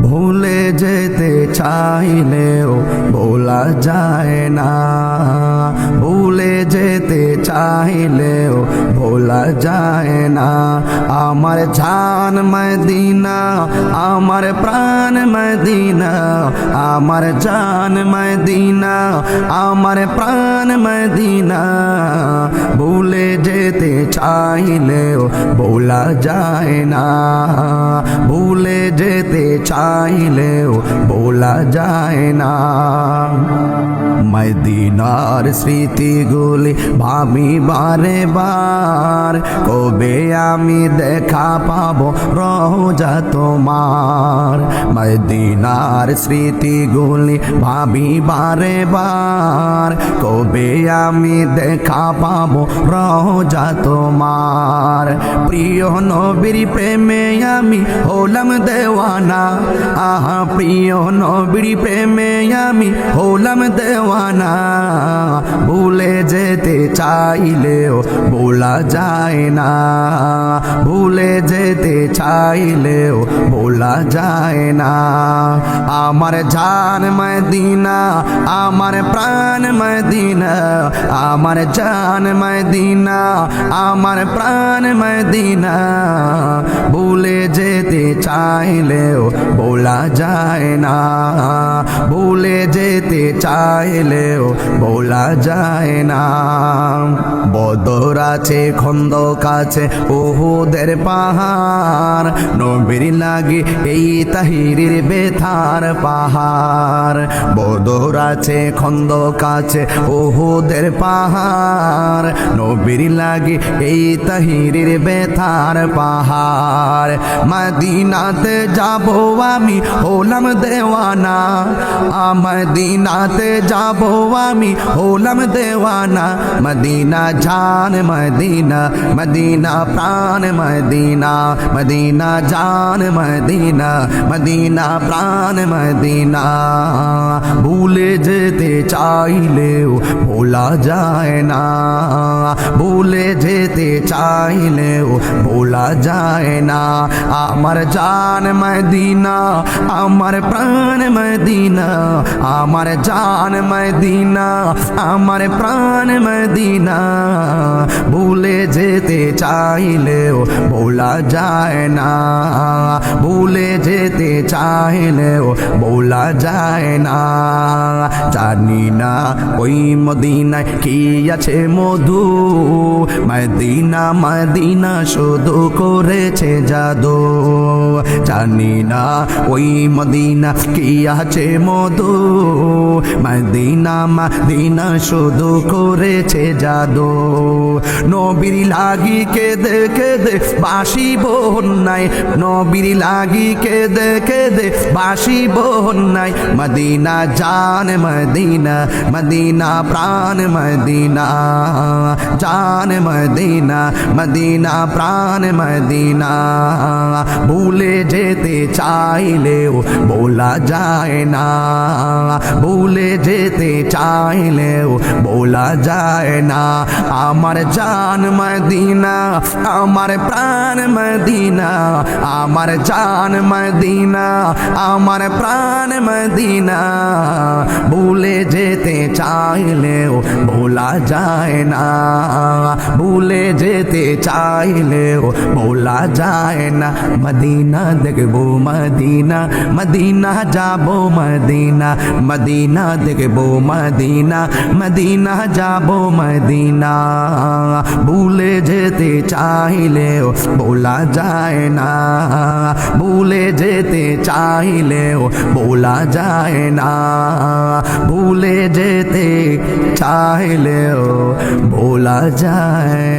ভুলে যেতে চাইলেও ভোলা যায় না, ভুলে যেতে চাইলেও ভোলা যায় না। আমার জান মদিনা, আমার প্রাণ মদিনা, আমার জান মদিনা, আমার প্রাণ মদিনা। ভুলে যেতে চাইলেও ভোলা যায় না, ভুলে যেতে চাইলেও ভোলা যায় না। মদিনার স্মৃতিগুলি ভাবি বারে বার, কবে আমি দেখা পাবো রোজা তোমার। মদিনার স্মৃতিগুলি ভাবি বারে বার, কবে আমি দেখা পাবো রোজা তোমার। প্রিয় নবীর প্রেমে আমি হলাম দেওয়ানা, আহা প্রিয় নবীর প্রেমে আমি হলাম দেওয়ানা। ভুলে যেতে চাইলেও ভোলা যায় না, ভুলে যেতে চাইলেও ভোলা যায় না। আমার জান মদিনা, আমার প্রাণ মদিনা, আমার জান মদিনা, আমার প্রাণ মদিনা। ভুলে যেতে চাইলেও ভোলা যায় না, ভুলে যেতে চাইলেও ভোলা যায় না। বদর আছে, খন্দক আছে, উহুদের পাহাড়, নবীর লাগে এই তাহিরির বেথার পাহাড়। বদর আছে, খন্দক আছে, উহুদের পাহাড়, নবীর লাগে এই তাহিরির বেথার পাহাড়। মদিনাতে যাব আমি হলাম দেওয়ানা, মদিনাতে যাব আমি হলাম দেওয়ানা। মদিনা জান মদিনা, মদিনা প্রাণ মদিনা, মদিনা জান মদিনা, মদিনা প্রাণ মদিনা। ভুলে যেতে চাইলেও ভোলা যায় না, ভুলে যেতে চাইলেও ভোলা যায় না। আমার জান মদিনা, আমার প্রাণ মদিনা, আমার জান মদিনা, আমার প্রাণ মদিনা। ভুলে যেতে চাইলেও ভোলা যায় না, ভুলে যেতে চাইলেও ভোলা যায় না। জানি না ওই মদিনায় কি আছে মধু, মদিনা মদিনা শুধু করেছে জাদু। জানি না ওই মদিনা কি আছে মধু, মদিনা মদিনা শুধু করেছে জাদু। নবীর লাগি কেঁদে কেঁদে বাসি বন্যায়, নবীর লাগি কেঁদে কেঁদে বাসি বন্যায়। মদিনা জান মদিনা, মদিনা প্রাণ মদিনা, জান মদিনা, মদিনা প্রাণ মদিনা। ভুলে যেতে চাইলেও ভোলা যায় না, ভুলে যেতে চাইলেও ভোলা যায় না। আমার জান মদিনা, আমার প্রাণ মদিনা, আমার জান মদিনা, আমার প্রাণ মদিনা। ভুলে যেতে চাইলেও ভোলা যায় না, ভুলে যেতে চাইলেও ভোলা যায় না। মদিনা দেখবো মদিনা, মদিনা যাবো মদিনা, মদিনা দেখবো মদিনা, মদিনা যাবো মদিনা। ভুলে যেতে চাইলেও ভোলা যায় না, ভুলে যেতে চাইলেও ভোলা যায় না, ভুলে যেতে চাইলেও ভোলা যায়